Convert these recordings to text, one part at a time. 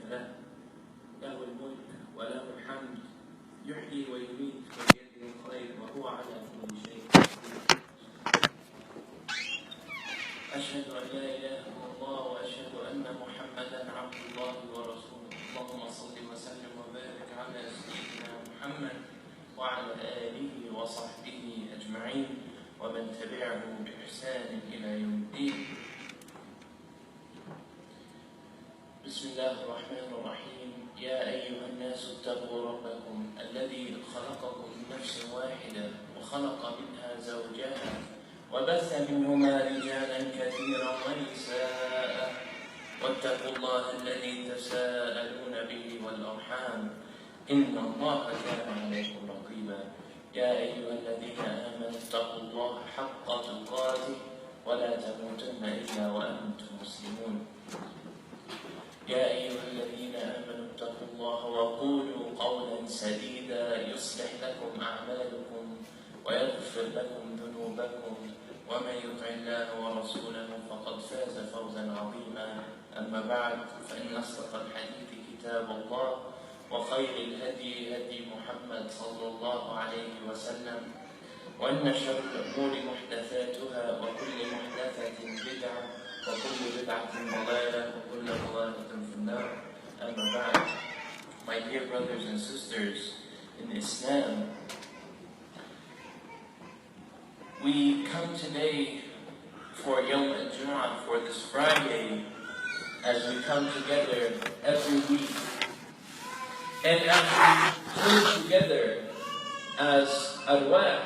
له له الملك وله الحمد يحيي ويميت بيده الخير وهو على كل شيء قدير. أشهد أن لا إله إلا الله وأشهد أن محمدا عبد الله ورسوله. اللهم صل وسلم وبارك على سيدنا محمد وعلى آله وصحبه أجمعين ومن تبعه بإحسان إلى يوم الدين. بسم الله الرحمن الرحيم. يا أيها الناس اتقوا ربكم الذي خلقكم من نفس واحدة وخلق منها زوجها وبث منهما رجالا كثيرا ونساء واتقوا الله الذي تساءلون به والأرحام إن الله كان عليكم رقيبا. يا أيها الذين آمنوا اتقوا الله حق تقاته ولا تموتن إلا وأنتم مسلمون. يا أيها الذين آمنوا اتقوا الله وقولوا قولا سديدا يصلح لكم أعمالكم ويغفر لكم ذنوبكم ومن يطع الله ورسوله فقد فاز فوزا عظيما. أما بعد فإن أصدق الحديث كتاب الله وخير الهدي هدي محمد صلى الله عليه وسلم وإن شر الأمور محدثاتها وكل محدثة بدعة وكل بدعة ضلالة وكل ضلالة في النار. أما بعد, my dear brothers and sisters in Islam, we come today for Yawm al-Jum'ah, for this Friday, as we come together every week. And as we come together as arwah,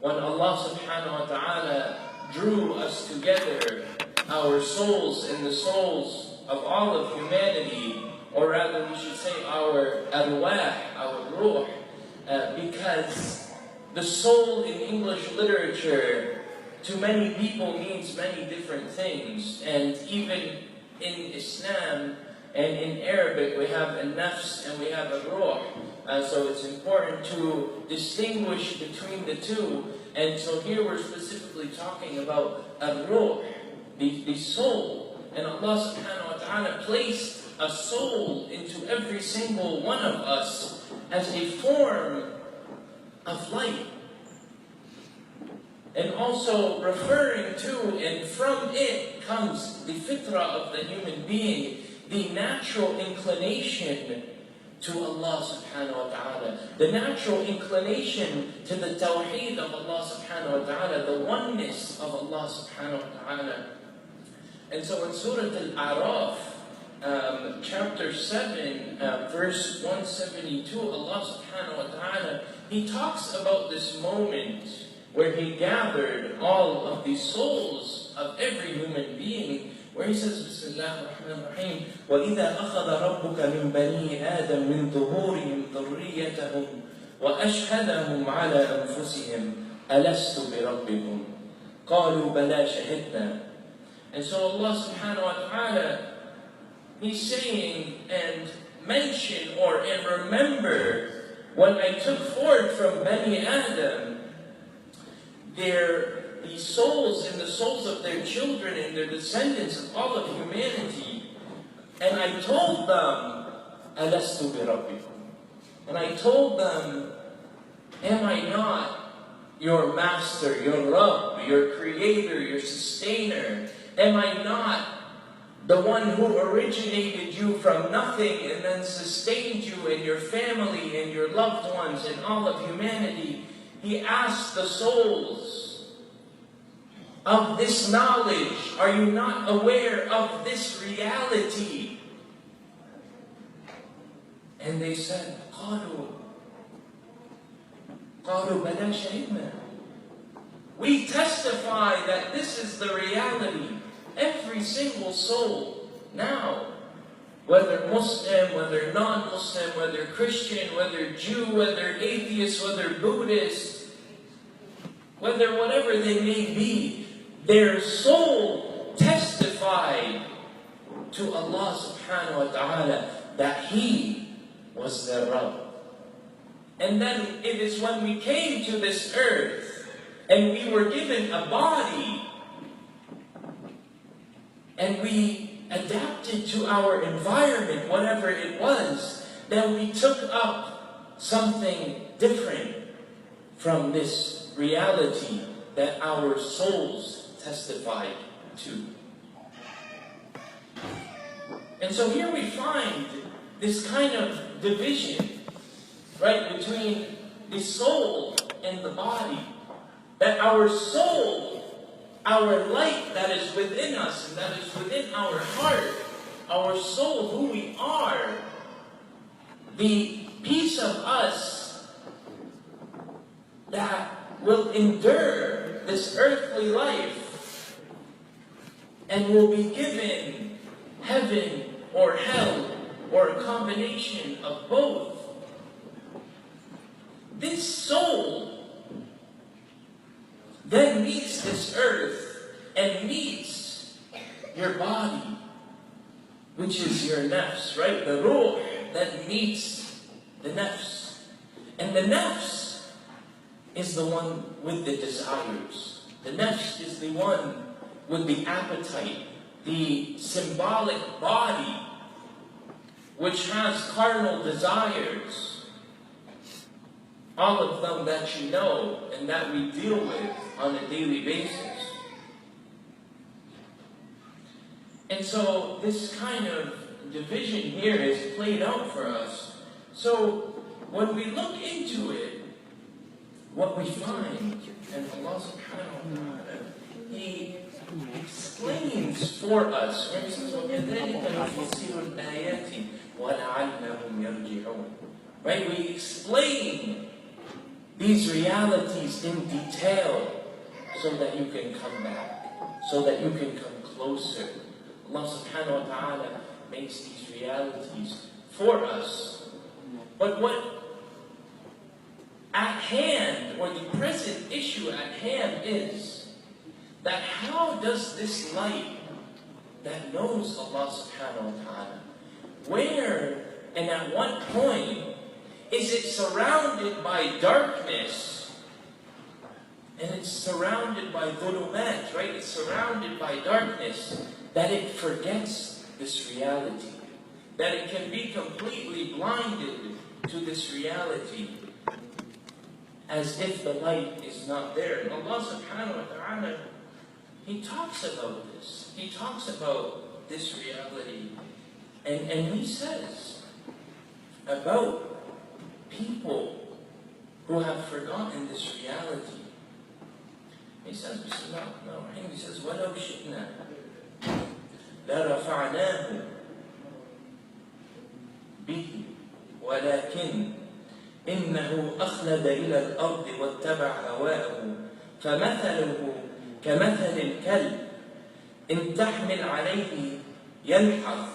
when Allah subhanahu wa ta'ala drew us together, our souls and the souls of all of humanity, or rather we should say our arwah, our ruh, because the soul in English literature to many people means many different things, and even in Islam and in Arabic we have a nafs and we have a ruh, so it's important to distinguish between the two. And so here we're specifically talking about al-ruh, the soul, and Allah subhanahu wa ta'ala placed a soul into every single one of us as a form of light. And also referring to and from it comes the fitrah of the human being, the natural inclination to Allah subhanahu wa ta'ala, the natural inclination to the tawheed of Allah subhanahu wa ta'ala, the oneness of Allah subhanahu wa ta'ala. And so in Surah Al-A'raf, chapter 7, verse 172, Allah subhanahu wa ta'ala, He talks about this moment where He gathered all of the souls of every human being, where He says, Bismillah ar-Rahman ar-Rahim, وَإِذَا أَخَذَ رَبُّكَ مِنْ بَنِي آدَمْ مِنْ ظُهُورِهِمْ ذُرِّيَّتَهُمْ وَأَشْهَدَهُمْ عَلَىٰ أَنفُسِهِمْ أَلَسْتُ بِرَبِّكُمْ قَالُوا بَلَا شَهِدْنَا. And so Allah subhanahu wa ta'ala, He's saying and mention and remember when I took forth from Bani Adam the souls and the souls of their children and their descendants of all of humanity, and I told them, Alastu bi Rabbikum. And I told them, am I not your master, your Rabb, your creator, your sustainer? Am I not the one who originated you from nothing and then sustained you and your family and your loved ones and all of humanity? He asked the souls of this knowledge, are you not aware of this reality? And they said, قالوا بلا شهدنا. We testify that this is the reality. Every single soul now, whether Muslim, whether non-Muslim, whether Christian, whether Jew, whether atheist, whether Buddhist, whether whatever they may be, their soul testified to Allah subhanahu wa ta'ala that He was their Rabb. And then it is when we came to this earth and we were given a body and we adapted to our environment, whatever it was, that we took up something different from this reality that our souls testified to. And so here we find this kind of division, right, between the soul and the body. That our soul, our light that is within us and that is within our heart, our soul, who we are, the piece of us that will endure this earthly life and will be given heaven or hell or a combination of both. This soul then meets this earth and meets your body, which is your nafs, right? The ruh that meets the nafs. And the nafs is the one with the desires. The nafs is the one with the appetite, the symbolic body, which has carnal desires. All of them that you know and that we deal with on a daily basis. And so this kind of division here is played out for us. So when we look into it, what we find, and Allah subhanahu wa ta'ala, He explains for us, for instance, وَكَذَلِكَ نُفَصِّلُ الْآيَاتِ وَلَعَلَّهُمْ يَرْجِعُونَ. Right? We explain these realities in detail so that you can come back, so that you can come closer. Allah subhanahu wa ta'ala makes these realities for us. But what at hand, or the present issue at hand is that how does this light that knows Allah subhanahu wa ta'ala, where and at what point is it surrounded by darkness? And it's surrounded by dhulumat, right? It's surrounded by darkness, that it forgets this reality. That it can be completely blinded to this reality, as if the light is not there. And Allah subhanahu wa ta'ala, He talks about this. He talks about this reality. And He says about people who have forgotten this reality. He says, Bismillahirrahmanirrahim, He says, وَلَوْ شِئْنَا لَرَفَعْنَاهُ بِهِ وَلَكِنْ إِنَّهُ أَخْلَدَ إِلَى الْأَرْضِ وَاتَّبَعَ هَوَاءَهُ فَمَثَلُهُ كَمَثَلِ الْكَلْبِ إِنْ تَحْمِلْ عَلَيْهِ يَلْحَظْ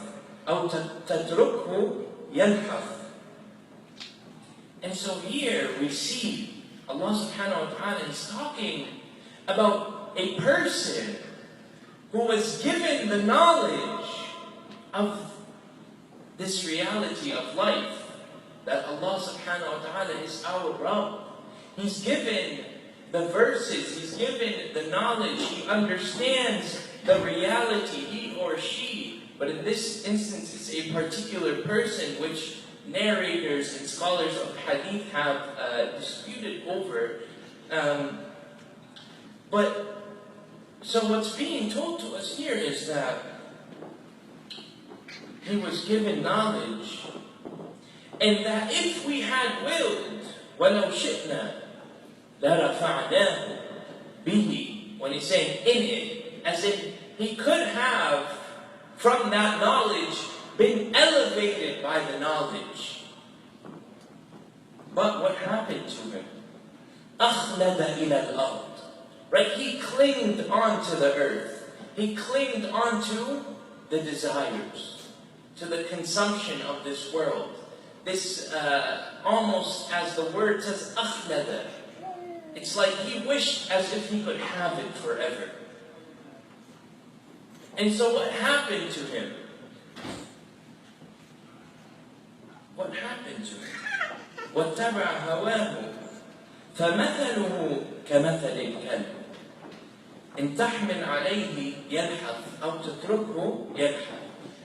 أَوْ تَتْرُكْهُ يَلْحَظْ. And so here we see Allah subhanahu wa ta'ala is talking about a person who was given the knowledge of this reality of life, that Allah subhanahu wa ta'ala is our Rabb. He's given the verses, He's given the knowledge, He understands the reality, he or she. But in this instance, it's a particular person which narrators and scholars of hadith have disputed over. But so what's being told to us here is that he was given knowledge, and that if we had willed, وَلَوْ شِئْنَا لَرَفَعْنَاهُ بِهِ, when he's saying in it, as if he could have, from that knowledge, been elevated by the knowledge. But what happened to him? أَخْلَدَ إِلَى الْأَرْضِ. Right? He clinged onto the earth. He clinged onto the desires, to the consumption of this world. This, almost as the word says, أَخْلَدَ. It's like he wished as if he could have it forever. And so what happened to him? What happened to him? وَاتَّبَعَ هَوَاهُ فَمَثَلُهُ كَمَثَلِ الْكَلْبِ. إن تحمل عليه يلحظ أو تتركه يلحظ.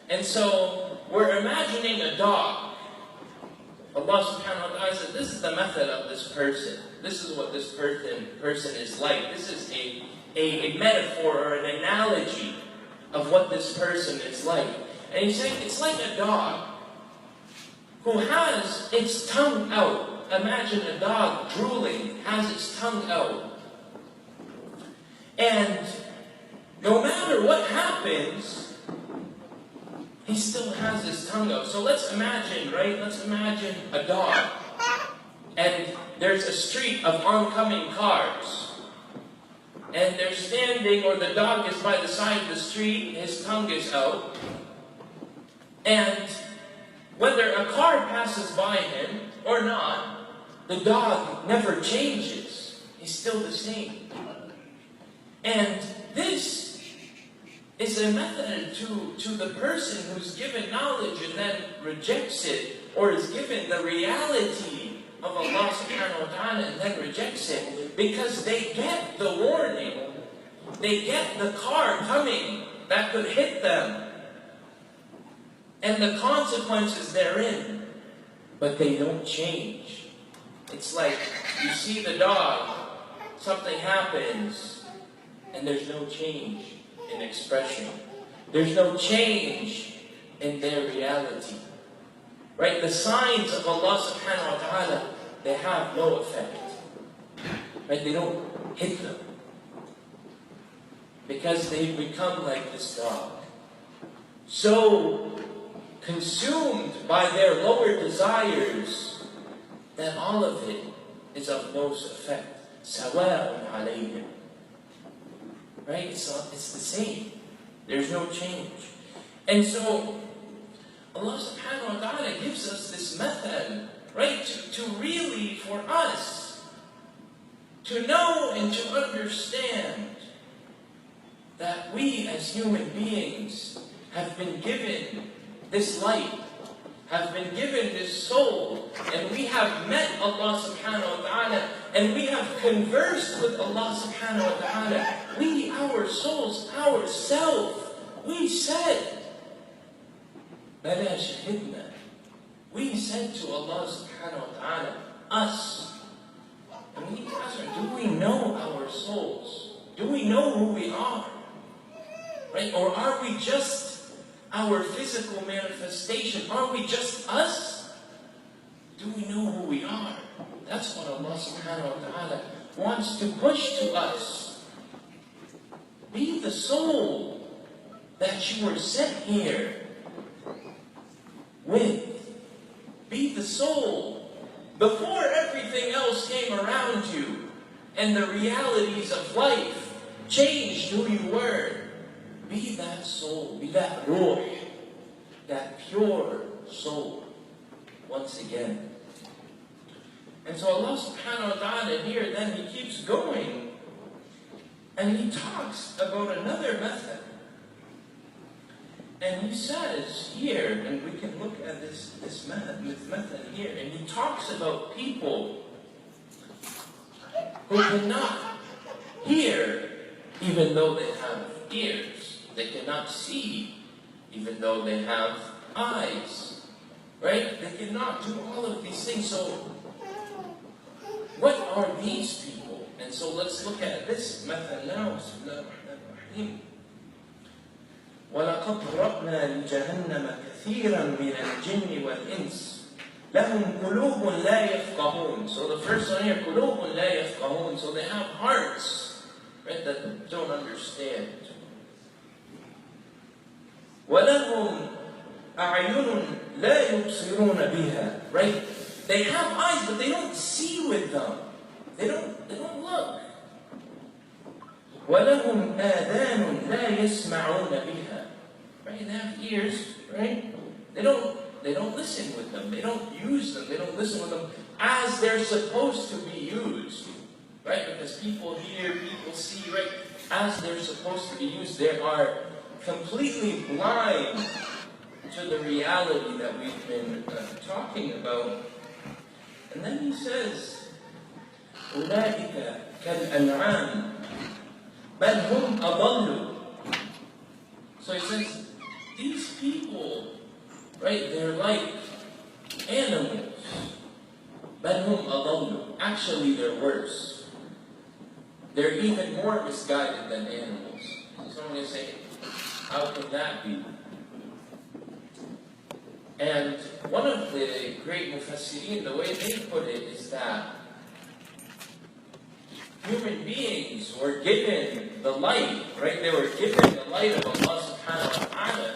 And so we're imagining a dog. Allah subhanahu wa ta'ala said, this is the method of this person. This is what this person is like. This is a metaphor or an analogy of what this person is like. And he's saying it's like a dog who has its tongue out. Imagine a dog drooling, has its tongue out. And no matter what happens, he still has his tongue out. So let's imagine, right? Let's imagine a dog. And there's a street of oncoming cars. And they're standing, or the dog is by the side of the street, his tongue is out. And whether a car passes by him or not, the dog never changes. He's still the same. And this is a method to the person who's given knowledge and then rejects it, or is given the reality of Allah subhanahu wa ta'ala and then rejects it, because they get the warning, they get the car coming that could hit them, and the consequences therein, but they don't change. It's like you see the dog, something happens, and there's no change in expression. There's no change in their reality. Right? The signs of Allah subhanahu wa ta'ala, they have no effect. Right? They don't hit them. Because they've become like this dog. So consumed by their lower desires, that all of it is of no effect. سَوَاءٌ عَلَيْهِمْ. Right? It's the same. There's no change. And so Allah subhanahu wa ta'ala gives us this method, right? To really, for us, to know and to understand that we as human beings have been given this light, have been given this soul, and we have met Allah subhanahu wa ta'ala, and we have conversed with Allah subhanahu wa ta'ala. We, our souls, ourselves, we said, بَلَا شَهِدْنَا. We said to Allah subhanahu wa ta'ala, us. And we ask, do we know our souls? Do we know who we are? Right? Or are we just our physical manifestation? Are we just us? Do we know who we are? That's what Allah subhanahu wa ta'ala wants to push to us. Be the soul that you were sent here with. Be the soul. Before everything else came around you and the realities of life changed who you were, be that soul, be that ruh, that pure soul once again. And so Allah subhanahu wa ta'ala here, then He keeps going and He talks about another method. And He says here, and we can look at this method here, and He talks about people who cannot hear even though they have ears. They cannot see even though they have eyes. Right? They cannot do all of these things. So what are these people? And so let's look at this method now. وَلَقَدْ رَبْنَا لِجَهَنَّمَ كَثِيرًا مِنَ الْجِنِّ وَالْإِنسِ لَهُمْ قُلُوبٌ لَا يَفْقَهُونَ. So the first one here, قُلُوبٌ لَا يَفْقَهُونَ. So they have hearts, right, that don't understand. وَلَهُمْ أَعْيُنٌ لَا يُبْصِرُونَ بِهَا. Right? They have eyes, but they don't see with them. They don't look. وَلَهُمْ آذَانٌ لَا يَسْمَعُونَ بِهَا. Right? They have ears, right? They don't listen with them. They don't use them. They don't listen with them as they're supposed to be used. Right? Because people hear, people see, right? As they're supposed to be used. They are completely blind to the reality that we've been talking about. And then He says, أُولَٰئِكَ كَالْأَنْعَامِ بَلْ هُمْ أَضَلُّوا. So he says, these people, right, they're like animals. بَلْ هُمْ أَضَلُّوا. Actually, they're worse. They're even more misguided than animals. Someone will say, how can that be? And one of the great mufassirin, the way they put it is that human beings were given the light, right? They were given the light of Allah subhanahu wa ta'ala.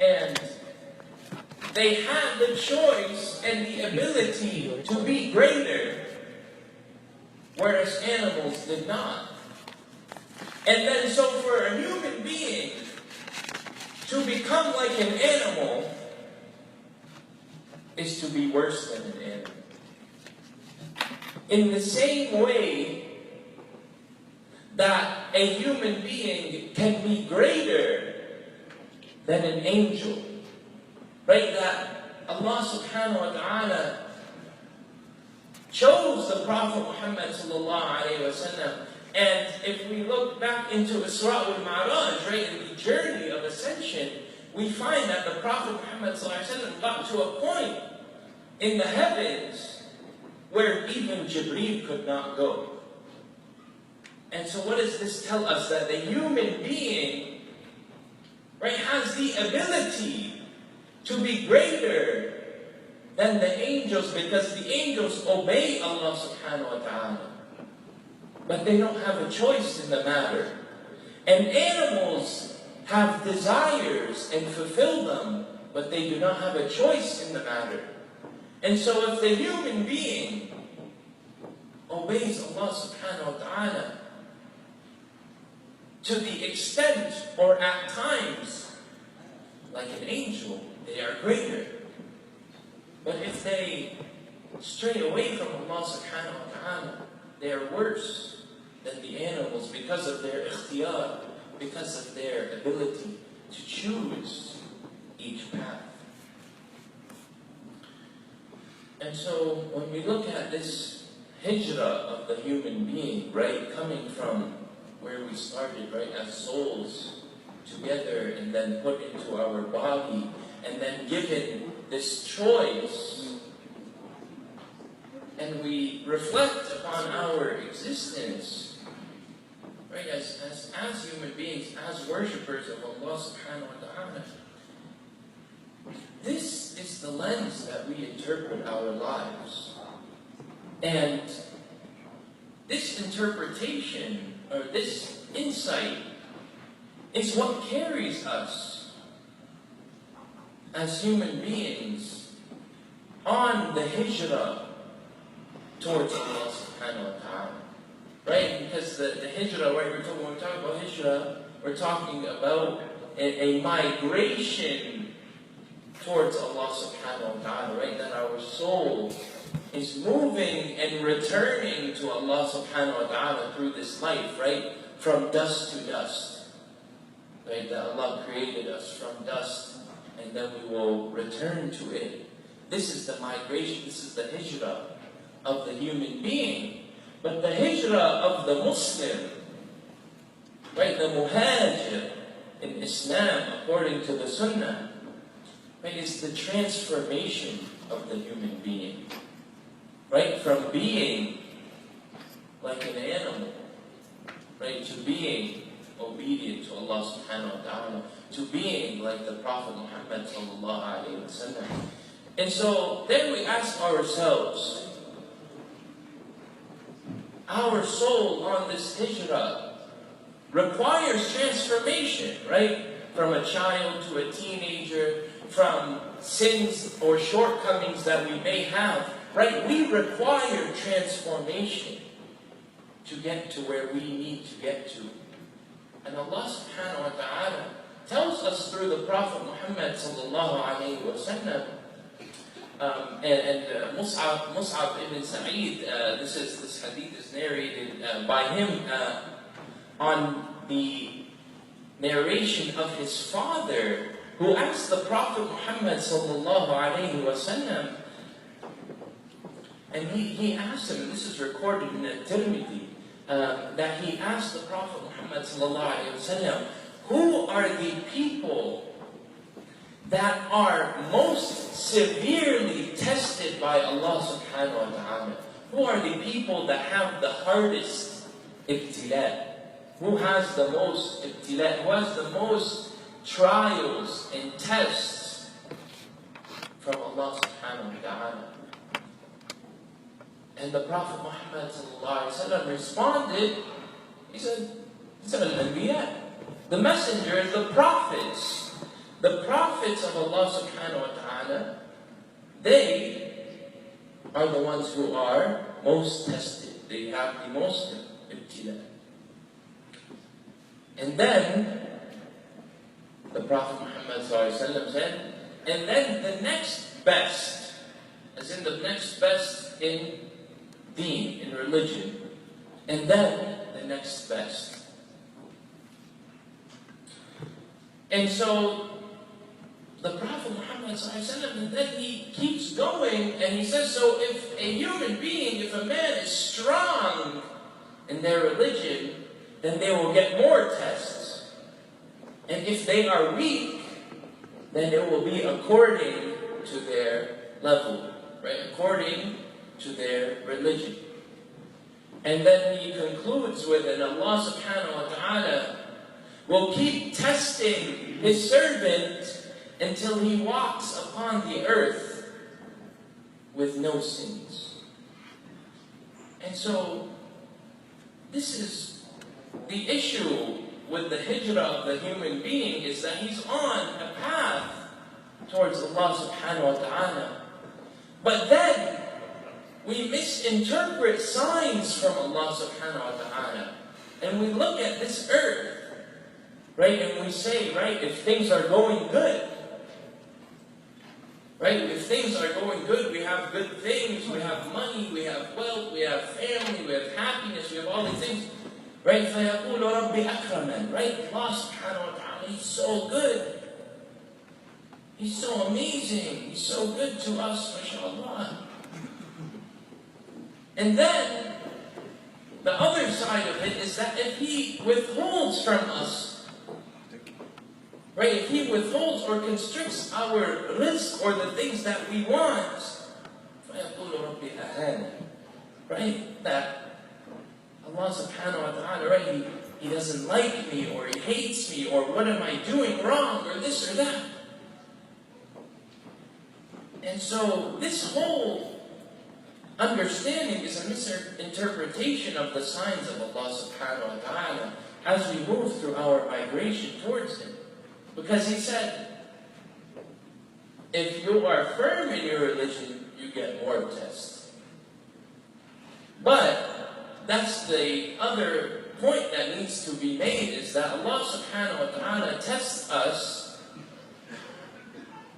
And they had the choice and the ability to be greater, whereas animals did not. And then so for a human being to become like an animal is to be worse than an animal. In the same way that a human being can be greater than an angel, right? That Allah subhanahu wa ta'ala chose the Prophet Muhammad sallallahu alayhi wa sallam. And if we look back into Isra wal-Mi'raj, right, in the journey of ascension, we find that the Prophet Muhammad sallallahu alayhi wa sallam got to a point in the heavens where even Jibreel could not go. And so what does this tell us? That the human being, right, has the ability to be greater than the angels, because the angels obey Allah subhanahu wa ta'ala. But they don't have a choice in the matter. And animals have desires and fulfill them, but they do not have a choice in the matter. And so if the human being obeys Allah subhanahu wa ta'ala to the extent or at times like an angel, they are greater. But if they stray away from Allah subhanahu wa ta'ala, they are worse than the animals because of their ikhtiyar, because of their ability to choose each path. And so when we look at this hijrah of the human being, right, coming from where we started, right, as souls together and then put into our body and then given this choice, and we reflect upon our existence, right, as human beings, as worshippers of Allah subhanahu wa ta'ala, this is the lens that we interpret our lives. And this interpretation, or this insight, is what carries us as human beings on the hijrah towards Allah subhanahu wa ta'ala. Right? Because the hijrah, right, when we talk about hijrah, we're talking about a migration towards Allah subhanahu wa ta'ala, right? That our soul is moving and returning to Allah subhanahu wa ta'ala through this life, right? From dust to dust. Right? That Allah created us from dust, and then we will return to it. This is the migration, this is the hijrah of the human being. But the hijrah of the Muslim, right, the muhajir in Islam, according to the Sunnah, right, is the transformation of the human being. Right, from being like an animal, right, to being obedient to Allah subhanahu wa ta'ala, to being like the Prophet Muhammad sallallahu alayhi wa sallam. And so then we ask ourselves, our soul on this hijrah requires transformation, right? From a child to a teenager, from sins or shortcomings that we may have, right? We require transformation to get to where we need to get to. And Allah subhanahu wa ta'ala tells us through the Prophet Muhammad sallallahu alayhi wa sallam, and Mus'ab ibn Sa'id, this hadith is narrated by him on the narration of his father, who asked the Prophet Muhammad sallallahu alayhi wa sallam, and he asked him, and this is recorded in the Tirmidhi, that he asked the Prophet Muhammad ﷺ, who are the people that are most severely tested by Allah subhanahu wa ta'ala? Who are the people that have the hardest ibtila? Who has the most ibtila? Who has the most trials and tests from Allah subhanahu wa ta'ala? And the Prophet Muhammad ﷺ responded, he said, Al-Anbiya. The messengers, the prophets. The prophets of Allah subhanahu wa ta'ala, they are the ones who are most tested. They have the most ibtila. And then, the Prophet Muhammad ﷺ said, and then the next best, as in the next best in deen, in religion, and then the next best. And so, the Prophet Muhammad ﷺ, and then he keeps going, and he says, so if a human being, if a man is strong in their religion, then they will get more tests. And if they are weak, then it will be according to their level, right? According to their religion. And then he concludes with, and Allah subhanahu wa ta'ala will keep testing His servant until he walks upon the earth with no sins. And so, this is the issue with the hijrah of the human being, is that he's on a path towards Allah subhanahu wa ta'ala. But then, we misinterpret signs from Allah subhanahu wa ta'ala. And we look at this earth, right, and we say, right, if things are going good, right, if things are going good, we have good things, we have money, we have wealth, we have family, we have happiness, we have all these things. Right? فَيَقُولُ رَبِّ أَكْرَمًا. Right? Allah subhanahu wa ta'ala, He's so good. He's so amazing. He's so good to us, mashallah. And then, the other side of it is that if He withholds from us, right? If He withholds or constricts our rizq or the things that we want, فَيَقُولُ رَبِّ أَهَانًا. Right? That Allah subhanahu wa ta'ala, right? He doesn't like me, or He hates me, or what am I doing wrong, or this or that. And so, this whole understanding is a misinterpretation of the signs of Allah subhanahu wa ta'ala as we move through our migration towards Him. Because He said, if you are firm in your religion, you get more tests. But that's the other point that needs to be made, is that Allah subhanahu wa ta'ala tests us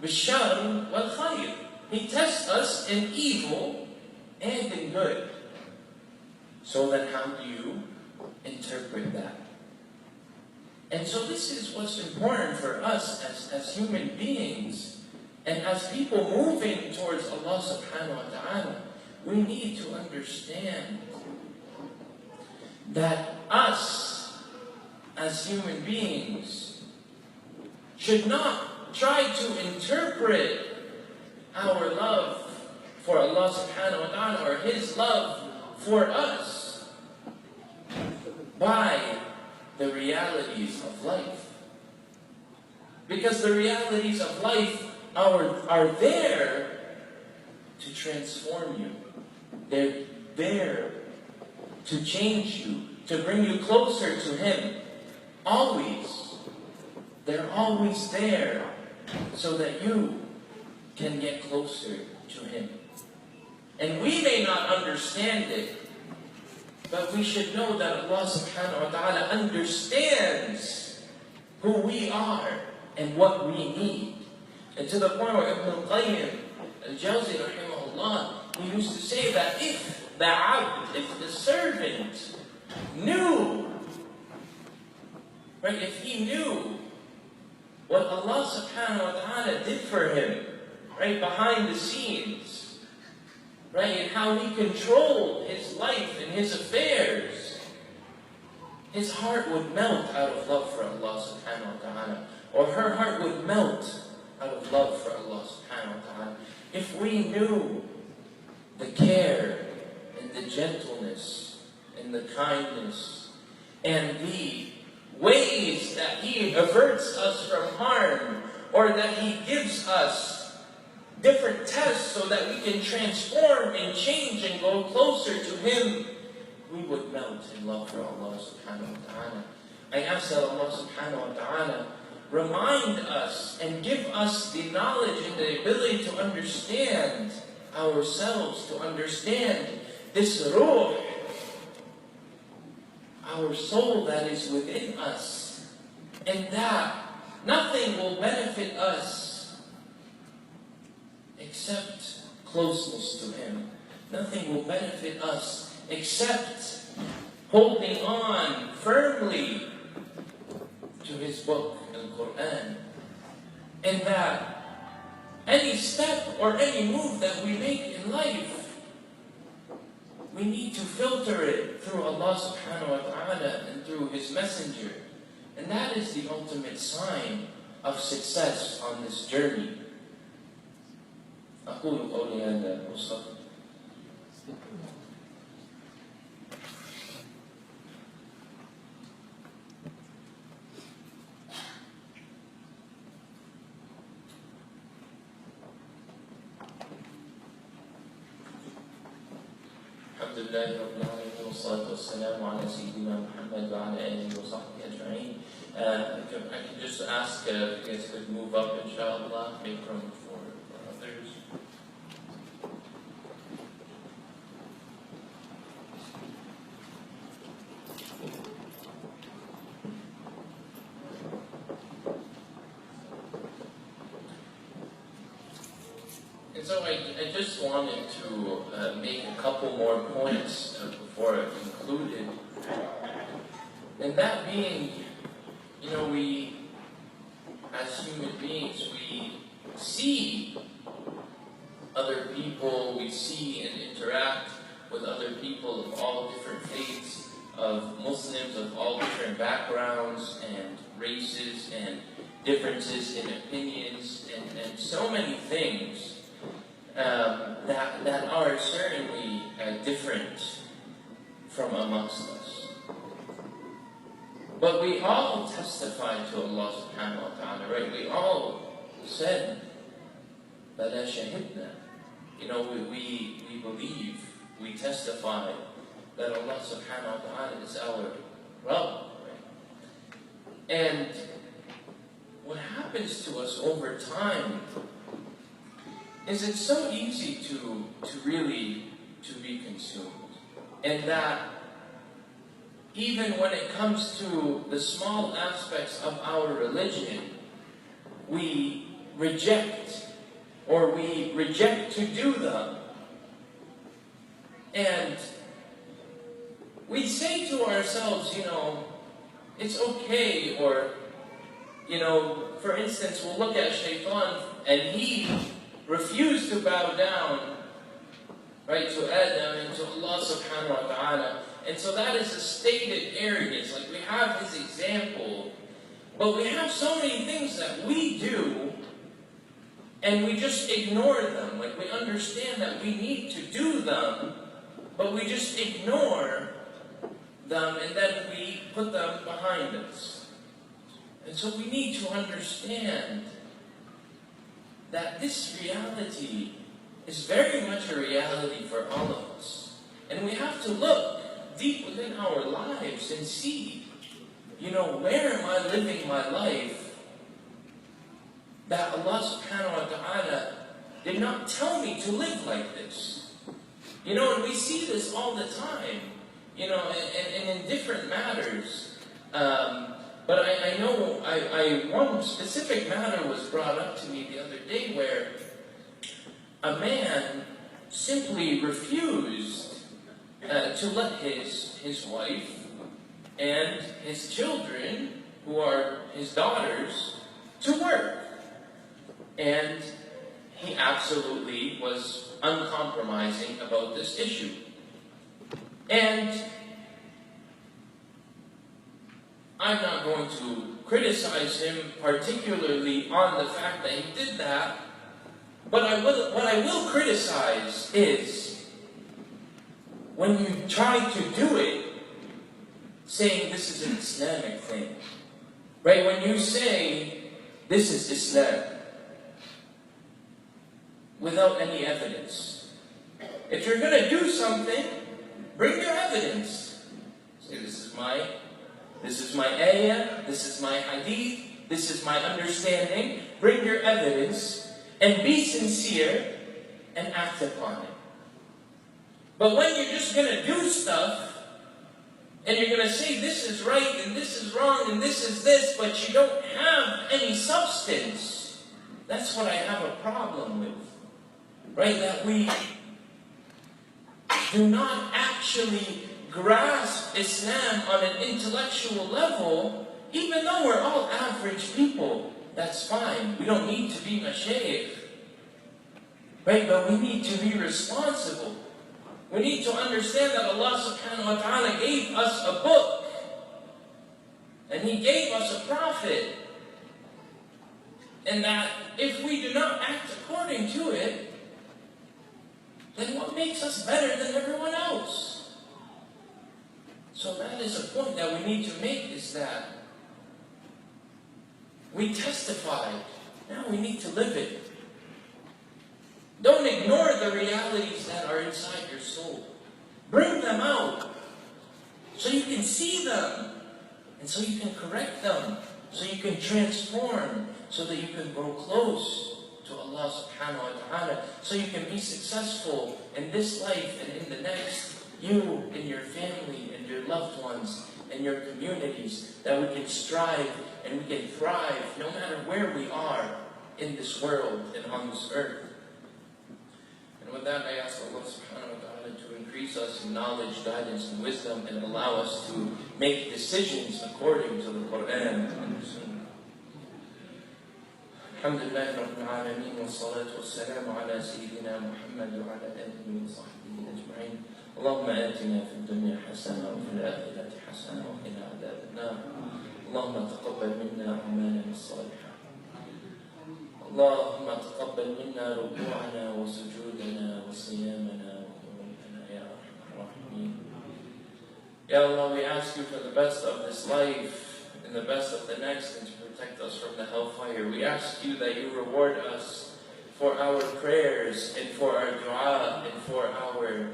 bishar wal khayr. He tests us in evil and in good. So then how do you interpret that? And so this is what's important for us as human beings, and as people moving towards Allah subhanahu wa ta'ala. We need to understand that us, as human beings, should not try to interpret our love for Allah subhanahu wa ta'ala, or His love for us, by the realities of life. Because the realities of life are there to transform you. They're there to change you, to bring you closer to Him. Always. They're always there so that you can get closer to Him. And we may not understand it, but we should know that Allah subhanahu wa ta'ala understands who we are and what we need. And to the point where Ibn al-Qayyim al-Jawzi rahimahullah, he used to say that if the abd, if the servant knew, right, if he knew what Allah subhanahu wa ta'ala did for him, right, behind the scenes, right, and how He controlled his life and his affairs, his heart would melt out of love for Allah subhanahu wa ta'ala, or her heart would melt out of love for Allah subhanahu wa ta'ala, if we knew the care and the gentleness and the kindness and the ways that He averts us from harm, or that He gives us different tests so that we can transform and change and go closer to Him, we would melt in love for Allah subhanahu wa ta'ala. I ask that Allah subhanahu wa ta'ala remind us and give us the knowledge and the ability to understand ourselves, to understand this ruh, our soul that is within us, and that nothing will benefit us except closeness to Him. Nothing will benefit us except holding on firmly to His book, the Quran. And that any step or any move that we make in life, we need to filter it through Allah subhanahu wa ta'ala and through His Messenger. And that is the ultimate sign of success on this journey. أقول قولي هذا وأستغفر. الحمد لله رب العالمين والصلاة والسلام على سيدنا محمد وعلى آله وصحبه أجمعين. I can just ask if you guys could move up, inshallah, make room for others. And so I just wanted to make a couple more points before I concluded. And that being, we, as human beings, we see other people, we see and interact with other people of all different faiths, of Muslims of all different backgrounds and races and differences in opinions and so many things that are certainly different from amongst us. But we all testify to Allah subhanahu wa ta'ala, right? We all said, بَلَا شَهِدْنَا. We believe, we testify that Allah subhanahu wa ta'ala is our Rabb, right? And what happens to us over time is it's so easy to be consumed. And that even when it comes to the small aspects of our religion, we reject to do them. And we say to ourselves, it's okay, or, for instance, we'll look at Shaitan, and he refused to bow down, right, to Adam and to Allah subhanahu wa ta'ala. And so that is a stated arrogance. Like, we have his example, but we have so many things that we do, and we just ignore them. Like, we understand that we need to do them, but we just ignore them, and then we put them behind us. And so we need to understand that this reality is very much a reality for all of us. And we have to look deep within our lives and see, where am I living my life that Allah subhanahu wa ta'ala did not tell me to live like this? And we see this all the time, and in different matters. But I know one specific matter was brought up to me the other day where a man simply refused to let his wife and his children, who are his daughters, to work. And he absolutely was uncompromising about this issue. And I'm not going to criticize him particularly on the fact that he did that. But what I will criticize is when you try to do it, saying this is an Islamic thing. Right? When you say this is Islam, without any evidence. If you're going to do something, bring your evidence. Say this is my ayah, this is my hadith, this is my understanding. Bring your evidence and be sincere and act upon it. But when you're just going to do stuff, and you're going to say this is right and this is wrong and this is this, but you don't have any substance, that's what I have a problem with. Right? That we do not actually grasp Islam on an intellectual level, even though we're all average people. That's fine. We don't need to be mashayikh. Right? But we need to be responsible. We need to understand that Allah subhanahu wa ta'ala gave us a book. And He gave us a prophet. And that if we do not act according to it, then what makes us better than everyone else? So that is a point that we need to make, is that we testified. Now we need to live it. Don't ignore the realities that are inside your soul. Bring them out so you can see them and so you can correct them, so you can transform, so that you can grow close to Allah subhanahu wa ta'ala, so you can be successful in this life and in the next. You and your family and your loved ones and your communities, that we can strive and we can thrive no matter where we are in this world and on this earth. And with that, I ask Allah subhanahu wa ta'ala to increase us in knowledge, guidance, and wisdom, and allow us to make decisions according to the Quran and the Sunnah. Alhamdulillah Rabbil Alameen, wa salatu wa salam ala Sayyidina Muhammad wa ala alihi wa sahbihi ajma'in. اللهم آتنا في الدنيا حسنة وفي الآخرة حسنة وقنا عذاب النار. اللهم تقبل منا أعمالنا الصالحة. اللهم تقبل منا ركوعنا وسجودنا وصيامنا وقنوتنا يا أرحم الراحمين. Ya Allah, we ask you for the best of this life and the best of the next, and to protect us from the hellfire. We ask you that you reward us for our prayers and for our dua and for our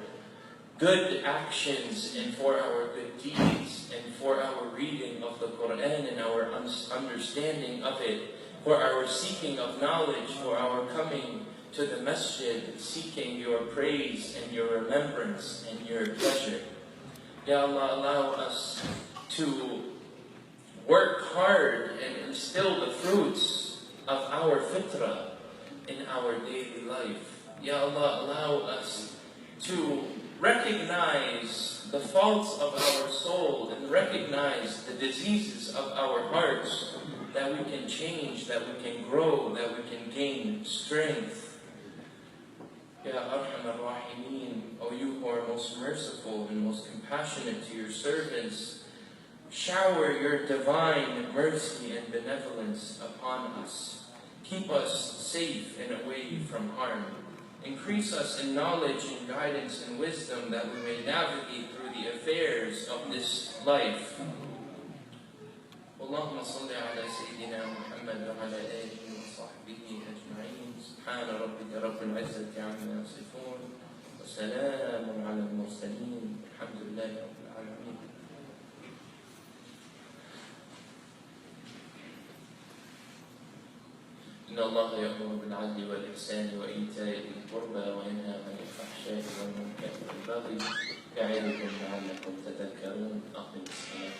good actions and for our good deeds and for our reading of the Quran and our understanding of it, for our seeking of knowledge, for our coming to the masjid, seeking your praise and your remembrance and your pleasure. Ya Allah, allow us to work hard and instill the fruits of our fitrah in our daily life. Ya Allah, allow us to recognize the faults of our soul and recognize the diseases of our hearts, that we can change, that we can grow, that we can gain strength. Ya Arham Ar-Rahimeen, O you who are most merciful and most compassionate to your servants, shower your divine mercy and benevolence upon us. Keep us safe and away from harm. Increase us in knowledge and guidance and wisdom, that we may navigate through the affairs of this life. Allahumma salli ala Sayyidina Muhammad wa ala alihi wa sahbihi ajma'in. Subhana rabbika rabbil izzati amma yasifun. Wa salamun ala al-mursaleen. Alhamdulillahi rabbil alameen. إن الله يأمر بالعدل والإحسان وإيتاء ذي القربى وينهى عن الفحشاء والمنكر والبغي يعظكم لعلكم تذكرون. أقم الصلاة.